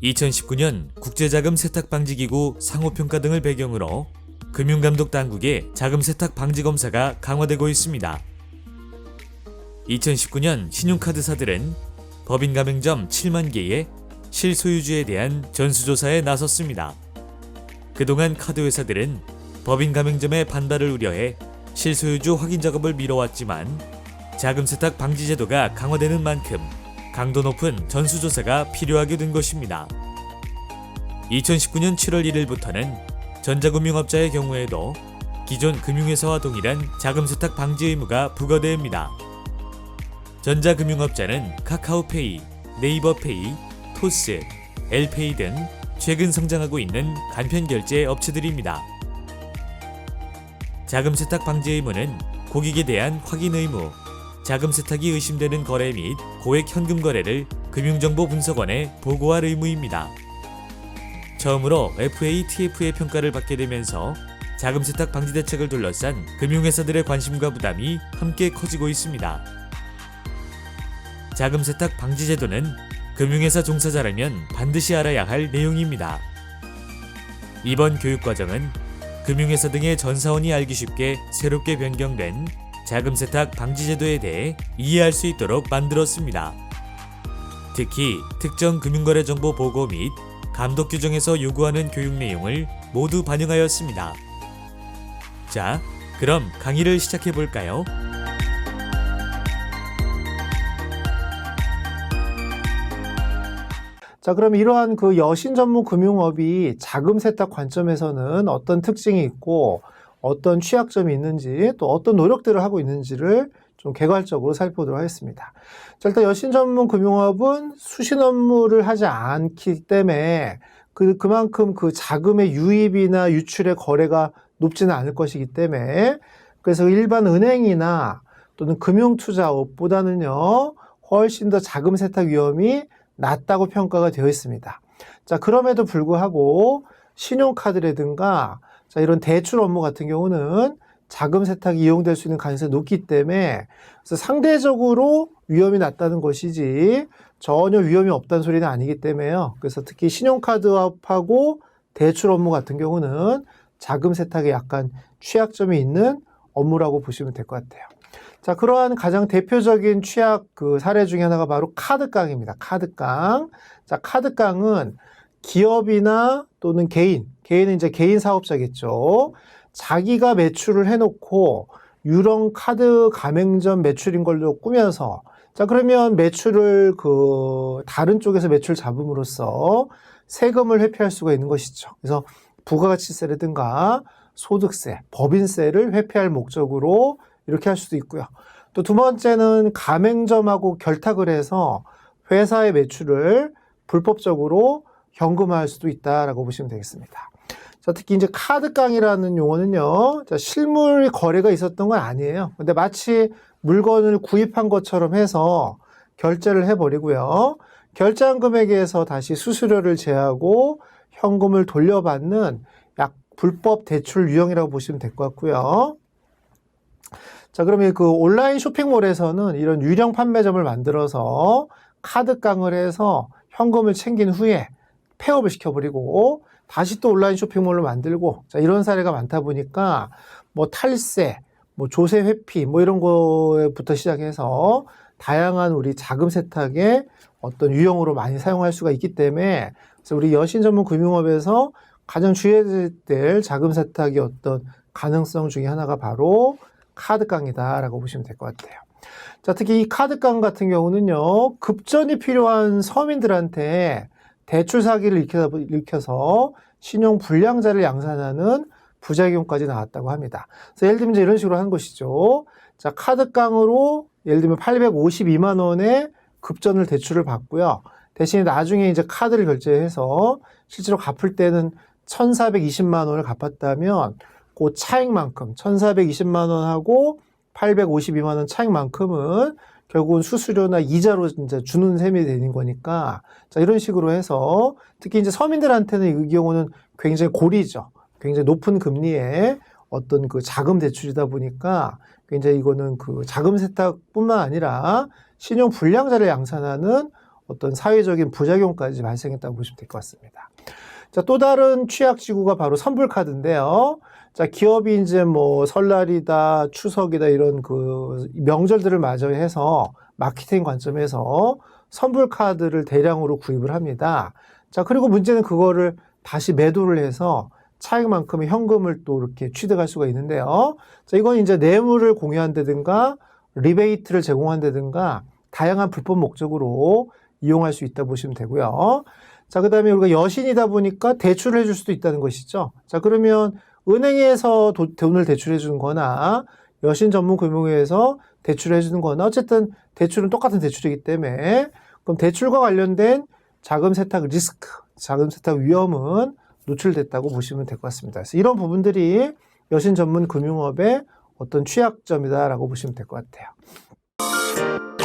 2019년 국제자금 세탁방지기구 상호평가 등을 배경으로 금융감독 당국의 자금 세탁 방지 검사가 강화되고 있습니다. 2019년 신용카드사들은 법인 가맹점 7만 개의 실소유주에 대한 전수조사에 나섰습니다. 그동안 카드회사들은 법인 가맹점의 반발을 우려해 실소유주 확인 작업을 미뤄왔지만 자금 세탁 방지 제도가 강화되는 만큼 강도 높은 전수조사가 필요하게 된 것입니다. 2019년 7월 1일부터는 전자금융업자의 경우에도 기존 금융회사와 동일한 자금 세탁 방지 의무가 부과됩니다. 전자금융업자는 카카오페이, 네이버페이, 토스, 엘페이 등 최근 성장하고 있는 간편결제 업체들입니다. 자금 세탁 방지 의무는 고객에 대한 확인 의무, 자금 세탁이 의심되는 거래 및 고액 현금 거래를 금융정보분석원에 보고할 의무입니다. 처음으로 FATF의 평가를 받게 되면서 자금 세탁 방지 대책을 둘러싼 금융회사들의 관심과 부담이 함께 커지고 있습니다. 자금 세탁 방지 제도는 금융회사 종사자라면 반드시 알아야 할 내용입니다. 이번 교육과정은 금융회사 등의 전 사원이 알기 쉽게 새롭게 변경된 자금 세탁 방지 제도에 대해 이해할 수 있도록 만들었습니다. 특히 특정 금융거래 정보 보고 및 감독 규정에서 요구하는 교육 내용을 모두 반영하였습니다. 자, 그럼 강의를 시작해 볼까요? 자, 그럼 이러한 그 여신 전문 금융업이 자금 세탁 관점에서는 어떤 특징이 있고 어떤 취약점이 있는지 또 어떤 노력들을 하고 있는지를 좀 개괄적으로 살펴보도록 하겠습니다. 자, 일단 여신 전문 금융업은 수신 업무를 하지 않기 때문에 그만큼 그 자금의 유입이나 유출의 거래가 높지는 않을 것이기 때문에 그래서 일반 은행이나 또는 금융투자업보다는요 훨씬 더 자금 세탁 위험이 낮다고 평가가 되어 있습니다. 자, 그럼에도 불구하고 신용카드라든가 자, 이런 대출 업무 같은 경우는 자금 세탁이 이용될 수 있는 가능성이 높기 때문에 그래서 상대적으로 위험이 낮다는 것이지 전혀 위험이 없다는 소리는 아니기 때문에요. 그래서 특히 신용카드업하고 대출 업무 같은 경우는 자금 세탁에 약간 취약점이 있는 업무라고 보시면 될 것 같아요. 자, 그러한 가장 대표적인 취약 그 사례 중에 하나가 바로 카드깡입니다. 카드깡. 자, 카드깡은 기업이나 또는 개인은 이제 개인 사업자겠죠. 자기가 매출을 해놓고 유령 카드 가맹점 매출인 걸로 꾸며서 자, 그러면 매출을 그 다른 쪽에서 매출 잡음으로써 세금을 회피할 수가 있는 것이죠. 그래서 부가가치세라든가 소득세, 법인세를 회피할 목적으로 이렇게 할 수도 있고요. 또 두 번째는 가맹점하고 결탁을 해서 회사의 매출을 불법적으로 현금화할 수도 있다라고 보시면 되겠습니다. 자, 특히 이제 카드깡이라는 용어는요, 자, 실물 거래가 있었던 건 아니에요. 근데 마치 물건을 구입한 것처럼 해서 결제를 해버리고요. 결제한 금액에서 다시 수수료를 제하고 현금을 돌려받는 약 불법 대출 유형이라고 보시면 될 것 같고요. 자, 그러면 그 온라인 쇼핑몰에서는 이런 유령 판매점을 만들어서 카드깡을 해서 현금을 챙긴 후에 폐업을 시켜버리고 다시 또 온라인 쇼핑몰로 만들고 자, 이런 사례가 많다 보니까 뭐 탈세, 뭐 조세 회피 뭐 이런 거부터 시작해서 다양한 우리 자금 세탁의 어떤 유형으로 많이 사용할 수가 있기 때문에 그래서 우리 여신 전문 금융업에서 가장 주의해야 될 자금 세탁의 어떤 가능성 중에 하나가 바로 카드깡이다라고 보시면 될 것 같아요. 자, 특히 이 카드깡 같은 경우는요, 급전이 필요한 서민들한테 대출 사기를 일으켜서 신용 불량자를 양산하는 부작용까지 나왔다고 합니다. 그래서 예를 들면 이제 이런 식으로 하는 것이죠. 자, 카드깡으로 예를 들면 852만 원의 급전을 대출을 받고요. 대신에 나중에 이제 카드를 결제해서 실제로 갚을 때는 1,420만 원을 갚았다면 그 차익만큼 1,420만 원하고 852만 원 차익만큼은 결국은 수수료나 이자로 이제 주는 셈이 되는 거니까 자, 이런 식으로 해서 특히 이제 서민들한테는 이 경우는 굉장히 고리죠. 굉장히 높은 금리의 어떤 그 자금 대출이다 보니까 굉장히 이거는 그 자금 세탁뿐만 아니라 신용 불량자를 양산하는 어떤 사회적인 부작용까지 발생했다고 보시면 될 것 같습니다. 자, 또 다른 취약지구가 바로 선불카드인데요. 자, 기업이 이제 뭐 설날이다, 추석이다 이런 그 명절들을 맞이해서 마케팅 관점에서 선불카드를 대량으로 구입을 합니다. 자, 그리고 문제는 그거를 다시 매도를 해서 차익만큼의 현금을 또 이렇게 취득할 수가 있는데요. 자, 이건 이제 뇌물을 공유한다든가 리베이트를 제공한다든가 다양한 불법 목적으로 이용할 수 있다 보시면 되고요. 자, 그 다음에 우리가 여신이다 보니까 대출을 해줄 수도 있다는 것이죠. 자, 그러면 은행에서 돈을 대출해 주는 거나 여신 전문 금융회에서 대출해 주는 거나 어쨌든 대출은 똑같은 대출이기 때문에 그럼 대출과 관련된 자금 세탁 리스크, 자금 세탁 위험은 노출됐다고 보시면 될 것 같습니다. 그래서 이런 부분들이 여신 전문 금융업의 어떤 취약점이다라고 보시면 될 것 같아요.